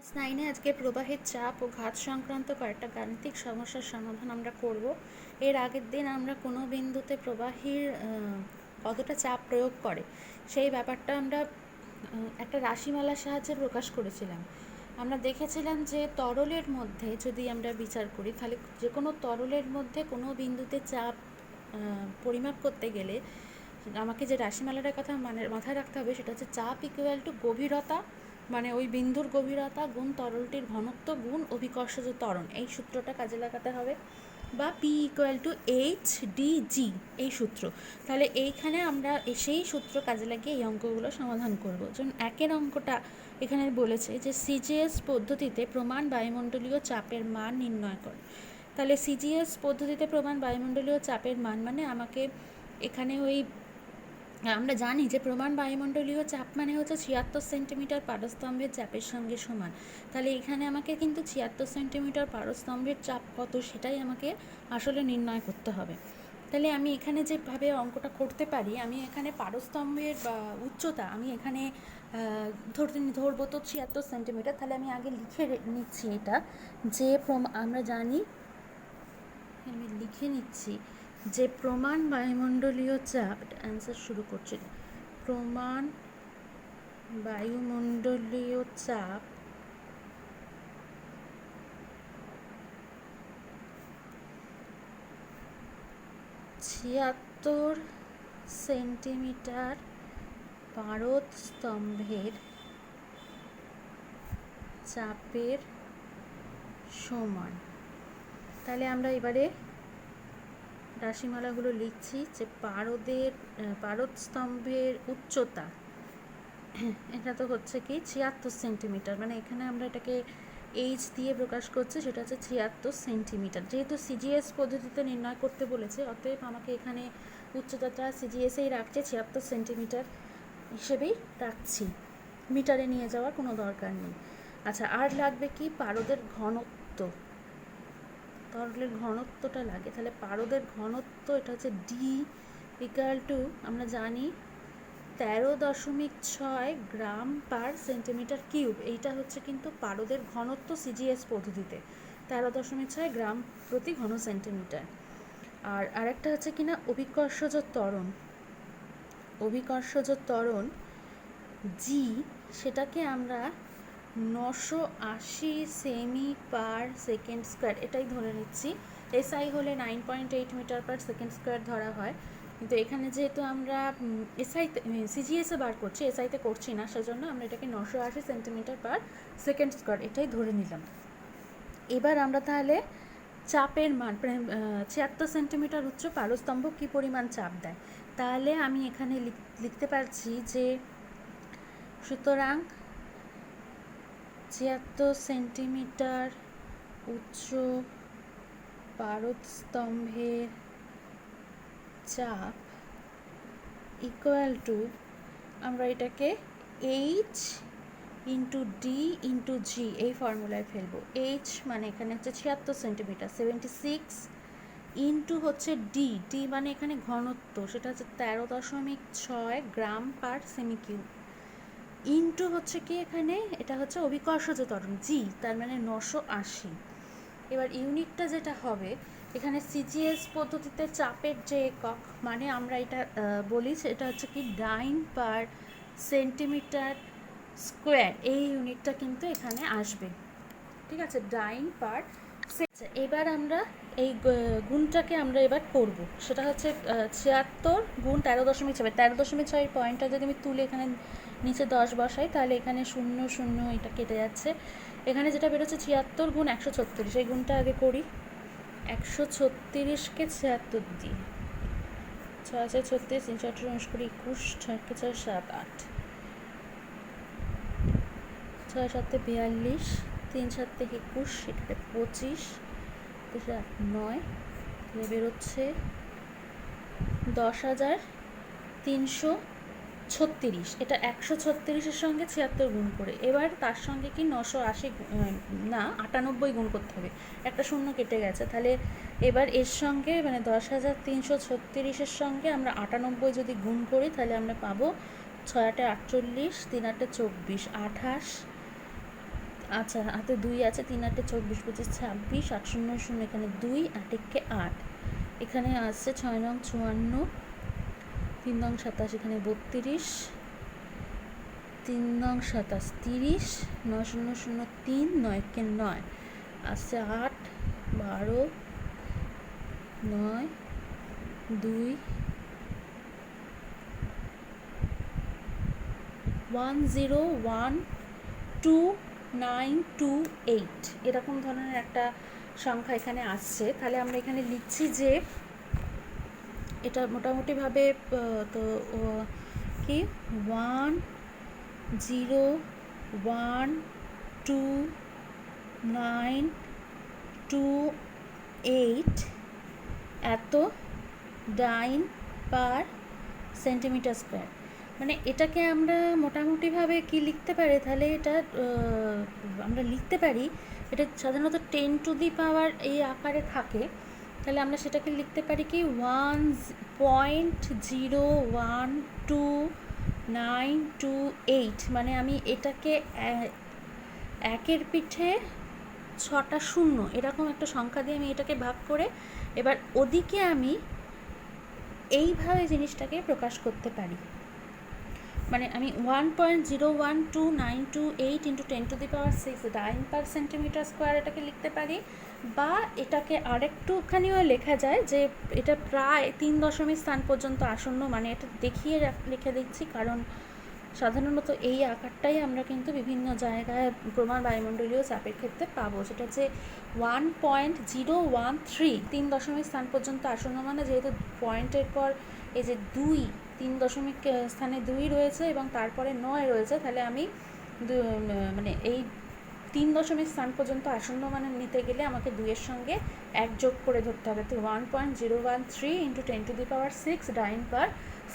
Class 9-এ আজকে প্রবাহের চাপ ও ঘাত সংক্রান্ত কয়েকটা গাণিতিক সমস্যার সমাধান আমরা করব। এর আগের দিন আমরা কোনো বিন্দুতে প্রবাহের কতটা চাপ প্রয়োগ করে সেই ব্যাপারটা আমরা একটা রাশিমালার সাহায্যে প্রকাশ করেছিলাম। আমরা দেখেছিলাম যে তরলের মধ্যে যদি আমরা বিচার করি, তাহলে যে কোনো তরলের মধ্যে কোনো বিন্দুতে চাপ পরিমাপ করতে গেলে আমাকে যে রাশিমালাটার কথা মাথায় রাখতে হবে সেটা হচ্ছে চাপ ইকুয়াল টু গভীরতা, মানে ওই বিন্দুর গভীরতা গুণ তরলটির ঘনত্ব গুণ অভিকর্ষজ ত্বরণ, এই সূত্রটা কাজে লাগাতে হবে, বা P equal to H D G, এই সূত্র। তাহলে এইখানে আমরা সেই সূত্র কাজে লাগিয়ে এই অঙ্কগুলো সমাধান করব। যেমন একের অঙ্কটা এখানে বলেছে যে সিজিএস পদ্ধতিতে প্রমাণ বায়ুমণ্ডলীয় চাপের মান নির্ণয় করে। তাহলে সিজিএস পদ্ধতিতে প্রমাণ বায়ুমণ্ডলীয় চাপের মান মানে আমাকে এখানে ওই আমরা জানি যে প্রমাণ বায়ুমণ্ডলীয় চাপ মানে হচ্ছে 76 সেন্টিমিটার পারস্তম্ভের চাপের সঙ্গে সমান। তাহলে এখানে আমাকে কিন্তু 76 সেন্টিমিটার পারস্তম্ভের চাপ কত সেটাই আমাকে আসলে নির্ণয় করতে হবে। তাহলে আমি এখানে যেভাবে অঙ্কটা করতে পারি, আমি এখানে পারস্তম্ভের উচ্চতা আমি এখানে ধরবো তো 76 সেন্টিমিটার। তাহলে আমি আগে লিখে নিচ্ছি এটা, যে আমরা জানি, আমি লিখে নিচ্ছি যে প্রমাণ বায়ুমণ্ডলীয় চাপ, অ্যান্সার শুরু করছি, প্রমাণ বায়ুমণ্ডলীয় চাপ ছিয়াত্তর সেন্টিমিটার পারস্তম্ভের চাপের সমান। তাহলে আমরা এবারে রাশিমালাগুলো লিখছি যে পারস্তম্ভের উচ্চতা, এটা তো হচ্ছে কি 76 সেন্টিমিটার, মানে এখানে আমরা এটাকে এইচ দিয়ে প্রকাশ করছি, সেটা হচ্ছে 76 সেন্টিমিটার। যেহেতু সিজিএস পদ্ধতিতে নির্ণয় করতে বলেছে, অতএব আমাকে এখানে উচ্চতাটা সিজিএসেই রাখছে, 76 সেন্টিমিটার হিসেবেই রাখছি, মিটারে নিয়ে যাওয়ার কোনো দরকার নেই। আচ্ছা, আর লাগবে কি পারদের ঘনত্ব, তরলের ঘনত্বটা লাগে। তাহলে পারদের ঘনত্ব এটা হচ্ছে ডি ইকুয়াল টু, আমরা জানি 13.6 গ্রাম পার সেন্টিমিটার কিউব। এইটা হচ্ছে কিন্তু পারদের ঘনত্ব সিজিএস পদ্ধতিতে, 13.6 গ্রাম প্রতি ঘন সেন্টিমিটার। আর আরেকটা হচ্ছে কিনা অভিকর্ষজ ত্বরণ, অভিকর্ষজ ত্বরণ জি, সেটাকে আমরা 980 সেমি পার সেকেন্ড স্কোয়ার এটাই ধরে নিচ্ছি। এসআই হলে 9.8 মিটার পার সেকেন্ড স্কোয়ার ধরা হয়, কিন্তু এখানে যেহেতু আমরা এসআইতে সিজিএসে বার করছি, এসআইতে করছি না, সেজন্য আমরা এটাকে 980 সেন্টিমিটার পার সেকেন্ড স্কোয়ার এটাই ধরে নিলাম। এবার আমরা তাহলে চাপের মান 76 সেন্টিমিটার উচ্চ পারস্তম্ভ কী পরিমাণ চাপ দেয়, তাহলে আমি এখানে লিখতে পারছি যে সুতরাং 76 সেন্টিমিটার উচ্চ পারস্তম্ভের চাপ ইকুয়াল টু, আমরা এটাকে এইচ ইন্টু ডি ইন্টু জি এই ফর্মুলায় ফেলবো। এইচ মানে এখানে হচ্ছে 76 সেন্টিমিটার, 76 ইন্টু হচ্ছে ডি, ডি মানে এখানে ঘনত্ব, সেটা হচ্ছে 13.6 গ্রাম পার সেমি কিউব, ইন্টু হচ্ছে কি এখানে এটা হচ্ছে অভিকর্ষজ ত্বরণ জি, তার মানে 980। এবার ইউনিটটা যেটা হবে এখানে সিজিএস পদ্ধতিতে চাপের যে একক, মানে আমরা এটা বলি সেটা হচ্ছে কি ডাইন পার সেন্টিমিটার স্কোয়ার, এই ইউনিটটা কিন্তু এখানে আসবে। ঠিক আছে, ডাইন পার। এবার আমরা এই গুণটাকে আমরা এবার করব, সেটা হচ্ছে 76 গুণ 13.6, 13.6 পয়েন্টটা যদি আমি তুলে এখানে নিচে 10 বসাই, তাহলে এখানে 0 0 এটা কেটে যাচ্ছে, এখানে যেটা বেরোচ্ছে 76 গুণ 136, এই গুণটা আগে করি। 136কে 76 দিই, 6 আছে 36, 3 4 19 20 21, 6 4 7 8, 6 7 42, 3 7 21, এটাতে 25, 9 বেরোচ্ছে 10,336, এটা 136-এর সঙ্গে 76 গুণ করে, এবার তার সঙ্গে কি 980 না 98 গুণ করতে হবে, একটা শূন্য কেটে গেছে, তাহলে এবার এর সঙ্গে মানে 10,336-এর সঙ্গে আমরা 98 যদি গুণ করি, তাহলে আমরা পাবো 6 8 48, 3 8 24, 28, আচ্ছা, হাতে 2 আছে, 3 8 24 25 26, 8 শূন্য শূন্য, এখানে 2, 8 একে 8, এখানে আসছে 6 নং 54, 3 নং 27, এখানে 32, 3 নং 27 30, 9 শূন্য শূন্য 3, 9 একে 9, আসছে 8, 12, 9, 2, 1 0 1 2 9 2 8, এরকম ধরনের একটা সংখ্যা এখানে আসছে। তাহলে আমরা এখানে লিখছি যে এটা মোটামুটিভাবে তো কি 1 0 1 2 9 2 8 এত ডাইন পার সেন্টিমিটার স্কোয়ার। মানে এটাকে আমরা মোটামুটিভাবে কি লিখতে পারি, তাহলে এটা আমরা লিখতে পারি, এটা সাধারণত 10 টু দি পাওয়ার এই আকারে থাকে, তাহলে আমরা সেটাকে লিখতে পারি কি 1.012928, মানে আমি এটাকে একের পিঠে 6টা শূন্য এরকম একটা সংখ্যা দিয়ে আমি এটাকে ভাগ করে এবার ওদিকে আমি এইভাবে জিনিসটাকে প্রকাশ করতে পারি। মানে আমি 1.012928 into 10 to the power 6 dyne per centimetre square এটাকে লিখতে পারি, বা এটাকে আরেকটুখানিও লেখা যায় যে এটা প্রায় 3 দশমিক স্থান পর্যন্ত আসন্ন, মানে এটা দেখিয়ে লিখে দিচ্ছি কারণ সাধারণত এই আকারটাই আমরা কিন্তু বিভিন্ন জায়গায় প্রমাণ বায়ুমণ্ডলীয় চাপের ক্ষেত্রে পাবো, সেটা হচ্ছে 1.013, 3 দশমিক স্থান পর্যন্ত আসন্ন, মানে যেহেতু পয়েন্টের পর এই যে 3 দশমিক স্থানে 2 রয়েছে এবং তারপরে 9 রয়েছে, তাহলে আমি মানে এই 3 দশমিক স্থান পর্যন্ত আসন্ন মানে নিতে গেলে আমাকে 2-এর সঙ্গে 1 যোগ করে ধরতে হবে। তো 1.013 into 10 to the power 6 dyne per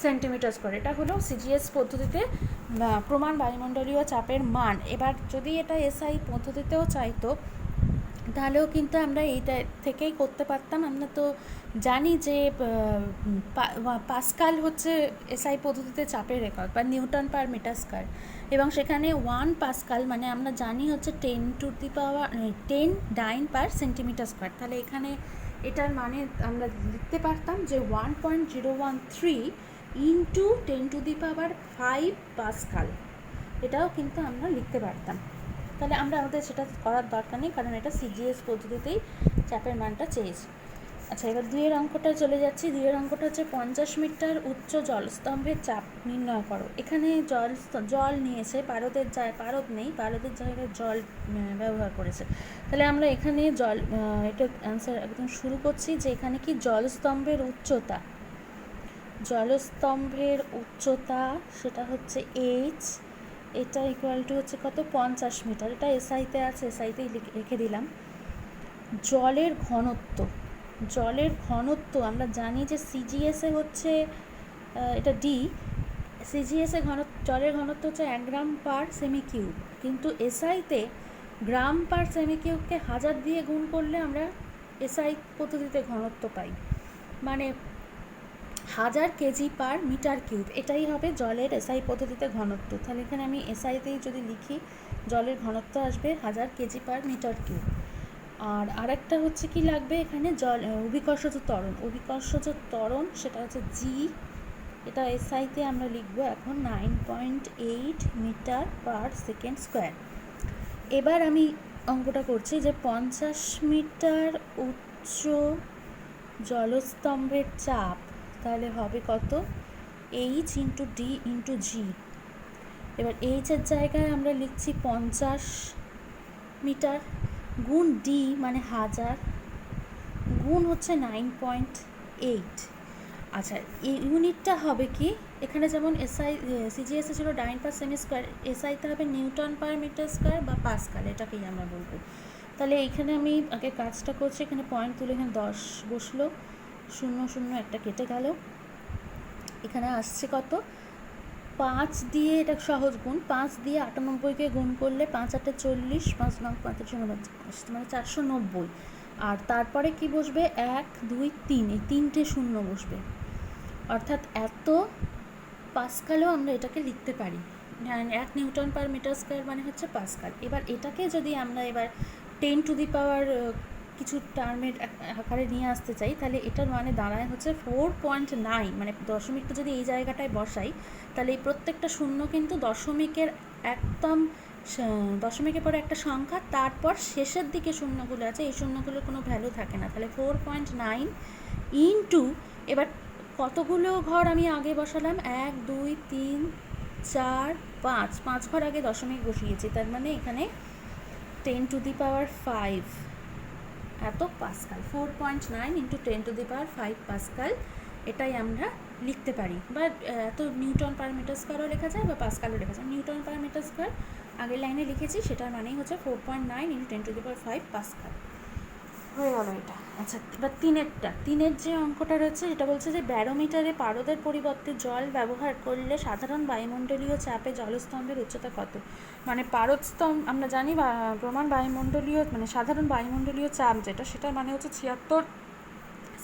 centimetre square, এটা হলো সিজিএস পদ্ধতিতে প্রমাণ বায়ুমণ্ডলীয় চাপের মান। এবার যদি এটা এসআই পদ্ধতিতেও চাইতো তাহলেও কিন্তু আমরা এইটা থেকেই করতে পারতাম। আমরা তো জানি যে পাস্কাল হচ্ছে এসআই পদ্ধতিতে চাপের একক বা নিউটন পার মিটার স্কয়ার, এবং সেখানে 1 পাস্কাল মানে আমরা জানি হচ্ছে 10 to the power 10 dyne per centimetre square. তাহলে এখানে এটার মানে আমরা লিখতে পারতাম যে 1.013 into 10 to the power 5 pascal, এটাও কিন্তু আমরা লিখতে পারতাম। তাহলে আমাদের সেটা করার দরকার নেই, কারণ এটা সিজিএস পদ্ধতিতেই চাপের মানটা চেয়েছে। আচ্ছা, এবার 2-এর অঙ্কটা চলে যাচ্ছি। 2-এর অঙ্কটা হচ্ছে 50 মিটার উচ্চ জলস্তম্ভের চাপ নির্ণয় করো। এখানে জল নিয়েছে, পারদ নেই, পারদের জায়গায় জল ব্যবহার করেছে। তাহলে আমরা এখানে এটা অ্যান্সার একদম শুরু করছি যে এখানে কি জলস্তম্ভের উচ্চতা, সেটা হচ্ছে এইচ, এটা ইকুয়াল টু হচ্ছে কত 50 মিটার, এটা এসআইতে আছে, এসআইতেই লিখে দিলাম। জলের ঘনত্ব আমরা জানি যে সিজিএসে হচ্ছে এটা ডি, সিজিএসে জলের ঘনত্ব হচ্ছে 1 গ্রাম পার সেমি কিউব, কিন্তু এসআইতে গ্রাম পার সেমি কিউবকে 1000 দিয়ে গুণ করলে আমরা এসআই পদ্ধতিতে ঘনত্ব পাই, মানে 1000 কেজি পার মিটার কিউব, এটাই হবে জলের এসআই পদ্ধতিতে ঘনত্ব। তাহলে এখানে আমি এসআইতেই যদি লিখি জলের ঘনত্ব আসবে 1000 কেজি পার মিটার কিউব। আর আরেকটা হচ্ছে কি লাগবে এখানে অভিকর্ষজ ত্বরণ, সেটা হচ্ছে জি, এটা এসআইতে আমরা লিখবো এখন 9.8 মিটার পার সেকেন্ড স্কোয়ার। এবার আমি অঙ্কটা করছি যে 50 মিটার উচ্চ জলস্তম্ভের চাপ, তাহলে হবে কত এইচ ইন্টু ডি ইন্টু জি। এবার এইচের জায়গায় আমরা লিখছি 50 মিটার গুণ ডি মানে 1000 গুণ হচ্ছে 9.8। আচ্ছা, এই ইউনিটটা হবে কি, এখানে যেমন এসআই সিজিএসে ছিল ডাইন পার সেমি স্কোয়ার, এসআইতে হবে নিউটন পার মিটার স্কোয়ার বা পাস্কাল, এটাকেই আমরা বলবো। তাহলে এইখানে আমি আগে কাজটা করছি, এখানে পয়েন্ট তুলে এখানে 10 বসলো, 0 0 একটা কেটে গেল, এখানে আসছে কত 5 দিয়ে, এটা সহজ গুণ, 5 দিয়ে 98কে গুণ করলে 5 8 40, 5 9 35 মানে 490, আর তারপরে কি বসবে 1 2 3, এই 3টে শূন্য বসবে, অর্থাৎ এত পাস্কালও আমরা এটাকে লিখতে পারি। নিউটন পার মিটার স্কোয়ার মানে হচ্ছে পাস্কাল। এবার এটাকে যদি আমরা এবার 10⁻, কিছু টার্মের আকারে নিয়ে আসতে চাই, তাহলে এটার মানে দাঁড়ায় হচ্ছে 4.9, মানে দশমিকটা যদি এই জায়গাটায় বসাই, তাহলে এই প্রত্যেকটা শূন্য কিন্তু দশমিকের একদম দশমিকের পরে একটা সংখ্যা, তারপর শেষের দিকে শূন্যগুলো আছে, এই শূন্যগুলোর কোনো ভ্যালু থাকে না। তাহলে 4.9 ইন্টু, এবার কতগুলো ঘর আমি আগে বসালাম, 1 2 3 4 5, 5 ঘর আগে দশমিক বসিয়েছি, তার মানে এখানে 10⁵ এত পাস্কাল। 4.9 ইন্টু 10⁵ পাস্কাল, এটাই আমরা লিখতে পারি, বা এত নিউটন পার মিটার স্কোয়ারও লেখা যায় বা পাস্কালও লেখা যায়। নিউটন পার মিটার স্কোয়ার আগের লাইনে লিখেছি, সেটার মানেই হচ্ছে 4.9 ইন্টু 10⁵ পাস্কাল। হয়ে গেল এটা। আচ্ছা, এবার তিনের যে অঙ্কটা রয়েছে, যেটা বলছে যে ব্যারোমিটারে পারদের পরিবর্তে জল ব্যবহার করলে সাধারণ বায়ুমণ্ডলীয় চাপে জলস্তম্ভের উচ্চতা কত। মানে পারদস্তম্ভ আমরা জানি, বা প্রমাণ বায়ুমণ্ডলীয় মানে সাধারণ বায়ুমণ্ডলীয় চাপ যেটা, সেটার মানে হচ্ছে 76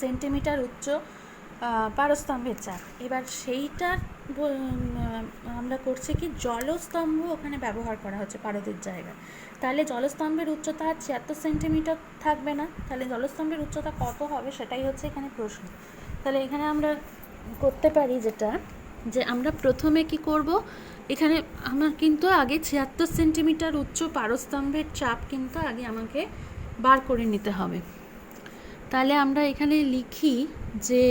সেন্টিমিটার উচ্চ পারস্তম্ভের চাপ। এবার সেইটার আমরা করছি কি, জলস্তম্ভ ওখানে ব্যবহার করা হচ্ছে পারদের জায়গায়। তাহলে জলস্তম্ভের উচ্চতা 76 সেন্টিমিটার থাকবে না, তাহলে জলস্তম্ভের উচ্চতা কত হবে সেটাই হচ্ছে এখানে প্রশ্ন। তাহলে এখানে আমরা করতে পারি যেটা, যে আমরা প্রথমে কি করব, এখানে আমার কিন্তু আগে 76 সেন্টিমিটার উচ্চ পারস্তম্ভের চাপ কিন্তু আগে আমাকে বার করে নিতে হবে। তাহলে আমরা এখানে লিখি যে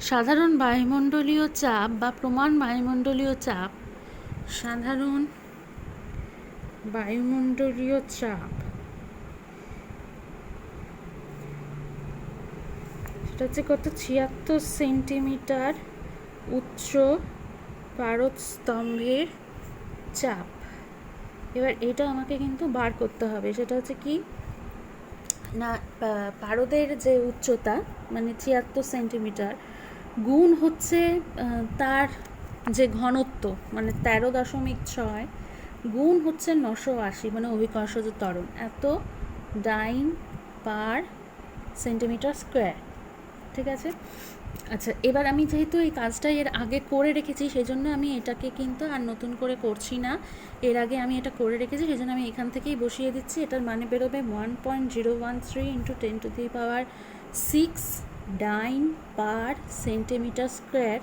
সাধারণ বায়ুমণ্ডলীয় চাপ বা প্রমাণ বায়ুমণ্ডলীয় চাপ, সাধারণ বায়ুমণ্ডলীয় চাপ সেটা হচ্ছে কত, 76 সেন্টিমিটার উচ্চ পারদস্তম্ভের চাপ। এবার এটা আমাকে কিন্তু বার করতে হবে, সেটা হচ্ছে কি না, পারদের যে উচ্চতা মানে 76 সেন্টিমিটার গুণ হচ্ছে তার যে ঘনত্ব মানে 13.6 গুণ হচ্ছে 980, মানে অভিকর্ষজ ত্বরণ এত ডাইন পার সেন্টিমিটার স্কোয়ার। ঠিক আছে। আচ্ছা, এবার আমি যেহেতু এই কাজটা এর আগে করে রেখেছি, সেই জন্য আমি এটাকে কিন্তু আর নতুন করে করছি না। এর আগে আমি এটা করে রেখেছি, সেই জন্য আমি এখান থেকেই বসিয়ে দিচ্ছি। এটার মানে বেরোবে 1.013 ইন্টু 10⁶ ডাইন পার সেন্টিমিটার স্কোয়ার,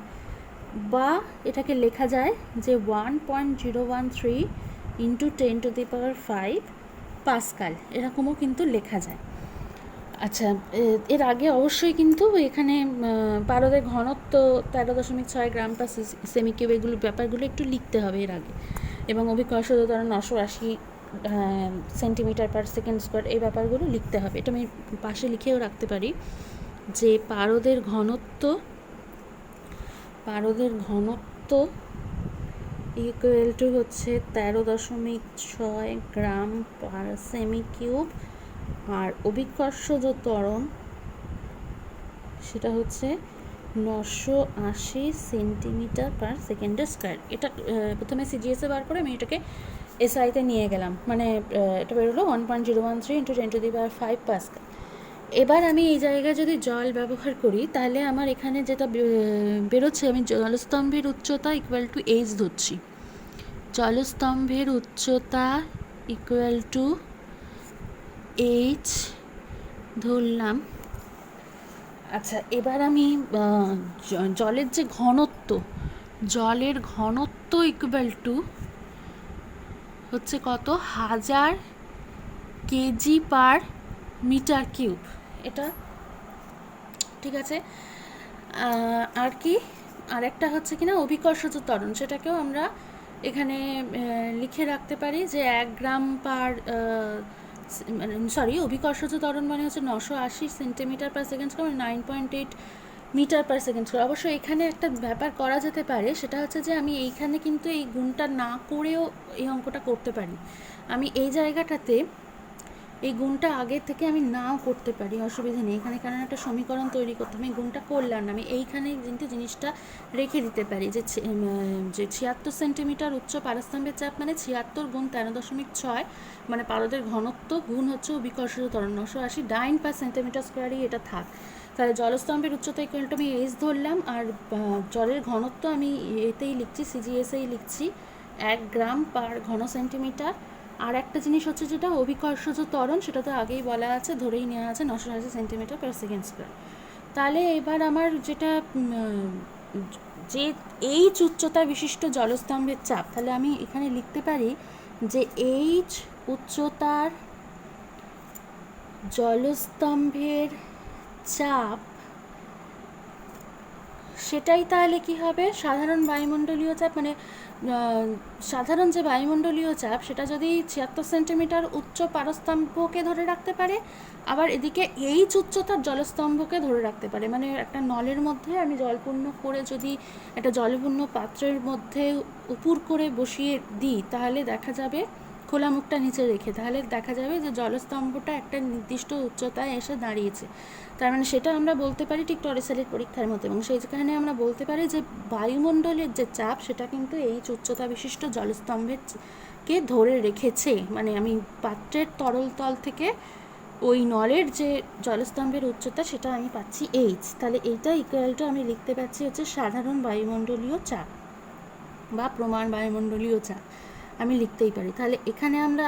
বা এটাকে লেখা যায় যে 1.013 ইন্টু 10⁵ পাস্কাল, এরকমও কিন্তু লেখা যায়। আচ্ছা, এর আগে অবশ্যই কিন্তু এখানে পারদের ঘনত্ব 13.6 গ্রাম পার সেমিকিউব, এগুলো ব্যাপারগুলো একটু লিখতে হবে এর আগে, এবং অভিকর্ষজ ত্বরণ 980 সেন্টিমিটার পার সেকেন্ড স্কোয়ার, এই ব্যাপারগুলো লিখতে হবে। এটা আমি পাশে লিখেও রাখতে পারি যে পারদের ঘনত্ব ইকুয়াল টু হচ্ছে 13.6 গ্রাম পার সেমিকিউব, আর অভিকর্ষজ ত্বরণ সেটা হচ্ছে 980 সেন্টিমিটার পার সেকেন্ড স্কোয়ার। এটা প্রথমে সিজিএসে বার করে আমি এটাকে এসআইতে নিয়ে গেলাম, মানে এটা বেরোলো 1.013 ইন্টু 10⁵ পাস্কাল। এবার আমি এই জায়গায় যদি জল ব্যবহার করি, তাহলে আমার এখানে যেটা বেরোচ্ছে, আমি জলস্তম্ভের উচ্চতা ইকুয়াল টু এইচ ধরছি, জলস্তম্ভের উচ্চতা ইকুয়াল টু এইচ ধরলাম। আচ্ছা, এবার আমি জলের যে ঘনত্ব, জলের ঘনত্ব ইকুয়াল টু হচ্ছে কত, 1000 কেজি পার মিটার কিউব। এটা ঠিক আছে। আর কি আরেকটা হচ্ছে কিনা অভিকর্ষজ ত্বরণ, সেটাকেও আমরা এখানে লিখে রাখতে পারি যে 1 গ্রাম পার অভিকর্ষজ ত্বরণ মানে হচ্ছে 980 centimetre per second square, 9.8 metre per second square. অবশ্য এখানে একটা ব্যাপার করা যেতে পারে, সেটা হচ্ছে যে আমি এইখানে কিন্তু এই গুণটা না করেও এই অঙ্কটা করতে পারি। আমি এই জায়গাটাতে এই গুণটা আগে থেকে আমি নাও করতে পারি, অসুবিধা নেই। এখানে কারণ একটা সমীকরণ তৈরি করতে আমি গুণটা করলাম না, আমি এইখানে কিন্তু জিনিসটা রেখে দিতে পারি যে 76 সেন্টিমিটার উচ্চ পারস্তম্ভের চাপ মানে 76 গুণ 13.6, মানে পারদের ঘনত্ব গুণ হচ্ছে অভিকর্ষজ ত্বরণ 980 ডাইন পার সেন্টিমিটার স্কোয়ারই এটা থাক। তাহলে জলস্তম্ভের উচ্চতা ইকুয়াল টু আমি এইচ ধরলাম, আর জলের ঘনত্ব আমি এতেই লিখছি, সিজিএসেই লিখছি 1 গ্রাম পার ঘন সেন্টিমিটার। আর একটা জিনিস হচ্ছে যেটা অভিকর্ষজ ত্বরণ, সেটা তো আগেই বলা আছে, ধরেই নেওয়া আছে 980 সেন্টিমিটার পার সেকেন্ড স্কোয়ার। তাহলে এবার আমার যেটা যে এইচ উচ্চতা বিশিষ্ট জলস্তম্ভের চাপ, তাহলে আমি এখানে লিখতে পারি যে এইচ উচ্চতার জলস্তম্ভের চাপ, সেটাই তাহলে কি হবে, সাধারণ বায়ুমণ্ডলীয় চাপ, মানে সাধারণ যে বায়ুমণ্ডলীয় চাপ সেটা যদি 76 সেন্টিমিটার উচ্চ পারস্তম্ভকে ধরে রাখতে পারে, আবার এদিকে এইচ উচ্চতার জলস্তম্ভকে ধরে রাখতে পারে। মানে একটা নলের মধ্যে আমি জলপূর্ণ করে যদি একটা জলপূর্ণ পাত্রের মধ্যে উপুর করে বসিয়ে দিই, তাহলে দেখা যাবে, খোলা মুখটা নিচে রেখে, তাহলে দেখা যাবে যে জলস্তম্ভটা একটা নির্দিষ্ট উচ্চতায় এসে দাঁড়িয়েছে। তার মানে সেটা আমরা বলতে পারি ঠিক টরিসেলের পরীক্ষার মতো, এবং সেইখানে আমরা বলতে পারি যে বায়ুমণ্ডলের যে চাপ সেটা কিন্তু এই উচ্চতা বিশিষ্ট জলস্তম্ভের কে ধরে রেখেছে। মানে আমি পাত্রের তরল তল থেকে ওই নলের যে জলস্তম্ভের উচ্চতা সেটা আমি পাচ্ছি এইচ। তাহলে এইটা ইকুয়াল টু আমি লিখতে পাচ্ছি হচ্ছে সাধারণ বায়ুমণ্ডলীয় চাপ বা প্রমাণ বায়ুমণ্ডলীয় চাপ আমি লিখতেই পারি। তাহলে এখানে আমরা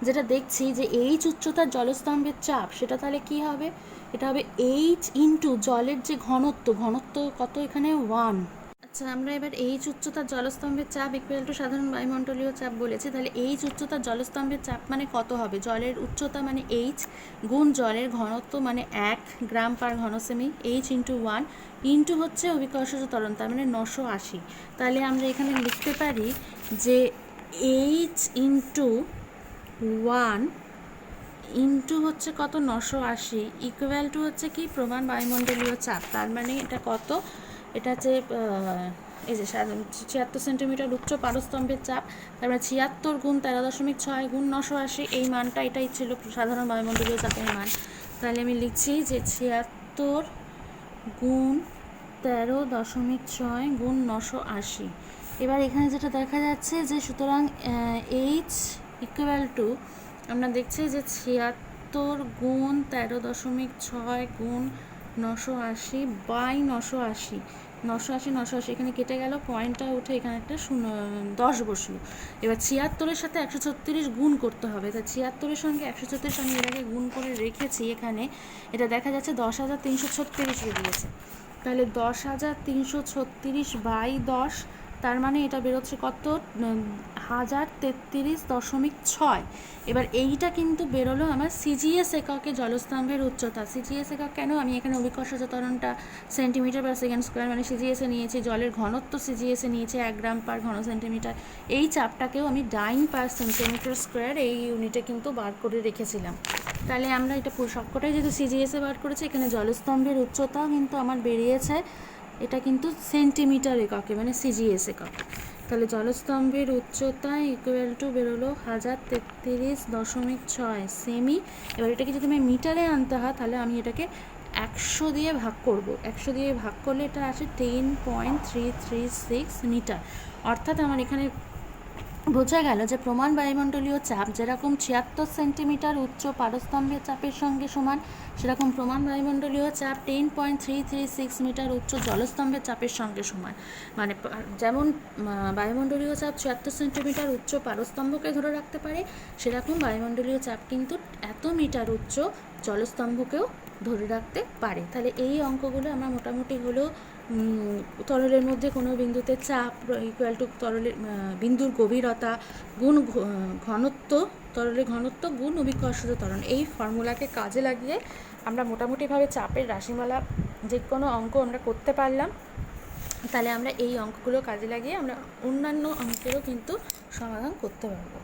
যেটা দেখছি যে এইচ উচ্চতার জলস্তম্ভের চাপ, সেটা তাহলে কি হবে, এটা হবে এইচ ইন্টু জলের যে ঘনত্ব, ঘনত্ব কত এখানে 1। আচ্ছা, আমরা এবার এইচ উচ্চতার জলস্তম্ভের চাপ ইকুয়াল টু সাধারণ বায়ুমণ্ডলীয় চাপ বলেছি, তাহলে এইচ উচ্চতার জলস্তম্ভের চাপ মানে কত হবে, জলের উচ্চতা মানে এইচ গুণ জলের ঘনত্ব মানে 1 গ্রাম পার ঘন সেমি, এইচ ইন্টু 1 ইন্টু হচ্ছে অভিকর্ষজ ত্বরণ, তার মানে 980। তাহলে আমরা এখানে লিখতে পারি যে এইচ ইন্টু 1 ইন্টু হচ্ছে কত 980 ইকুয়াল টু হচ্ছে কি প্রমাণ বায়ুমণ্ডলীয় চাপ। তার মানে এটা কত, এটা হচ্ছে এই যে 76 সেন্টিমিটার উচ্চ পারস্তম্ভের চাপ, তার মানে 76 গুণ 13.6 গুণ 980, এই মানটা এটাই ছিল সাধারণ বায়ুমণ্ডলীয় চাপের মান। তাহলে আমি লিখছি যে 76 গুণ 13.6 গুণ 980। এবার এখানে যেটা দেখা যাচ্ছে যে সুতরাং এইচ ইকুয়াল টু আমরা দেখছি যে 76 গুণ 13.6 গুণ 980 বাই 980, 980 এখানে কেটে গেল, পয়েন্টটা উঠে এখানে একটা 10 বসলো। এবার 76-এর সাথে 136 গুণ করতে হবে, তাই 76-এর সঙ্গে 136 আমি এর আগে গুণ করে রেখেছি এখানে, এটা দেখা যাচ্ছে 10,336 বেরিয়েছে। তাহলে 10,336 বাই 10, তার মানে এটা বেরোচ্ছে কত 1033.6। এবার এইটা কিন্তু বেরোলো আমার সিজিএস এককে জলস্তম্ভের উচ্চতা। সিজিএস একক কেন, আমি এখানে অভিকর্ষজ ত্বরণটা সেন্টিমিটার পার সেকেন্ড স্কোয়ার মানে সিজিএসে নিয়েছি, জলের ঘনত্ব সিজিএসে নিয়েছি 1 গ্রাম পার ঘন সেন্টিমিটার, এই চাপটাকেও আমি ডাইন পার সেন্টিমিটার স্কোয়ার এই ইউনিটে কিন্তু বার করে রেখেছিলাম। তাহলে আমরা এটা সবকটাই যেহেতু সিজিএসে বার করেছি, এখানে জলস্তম্ভের উচ্চতাও কিন্তু আমার বেরিয়েছে, এটা কিন্তু সেন্টিমিটার এককে মানে সিজিএস একক। তাহলে জলস্তম্ভের উচ্চতা ইকুয়াল টু বেরোলো 1033.6 সেমি। এবার এটাকে যদি আমি মিটারে আনতে হয়, তাহলে আমি এটাকে 100 দিয়ে ভাগ করব, 100 দিয়ে ভাগ করলে এটা আসে 10.336 মিটার। অর্থাৎ আমার এখানে বোঝা গেল যে প্রমাণ বায়ুমণ্ডলীয় চাপ যেরকম 76 সেন্টিমিটার উচ্চ পারস্তম্ভের চাপের সঙ্গে সমান, সেরকম প্রমাণ বায়ুমণ্ডলীয় চাপ 10.336 মিটার উচ্চ জলস্তম্ভের চাপের সঙ্গে সমান। মানে যেমন বায়ুমণ্ডলীয় চাপ 76 সেন্টিমিটার উচ্চ পারস্তম্ভকে ধরে রাখতে পারে, সেরকম বায়ুমণ্ডলীয় চাপ কিন্তু এত মিটার উচ্চ জলস্তম্ভকেও ধরে রাখতে পারে। তাহলে এই অঙ্কগুলো আমরা মোটামুটি হলো তরলের মধ্যে কোনো বিন্দুতে চাপ ইকুয়াল টু তরলের বিন্দুর গভীরতা গুণ ঘনত্ব, তরলের ঘনত্ব গুণ অভিকর্ষজ ত্বরণ, এই ফর্মুলাকে কাজে লাগিয়ে আমরা মোটামুটিভাবে চাপের রাশিমালা যে কোনো অঙ্ক আমরা করতে পারলাম। তাহলে আমরা এই অঙ্কগুলো কাজে লাগিয়ে আমরা অন্যান্য অঙ্কেরও কিন্তু সমাধান করতে পারবো।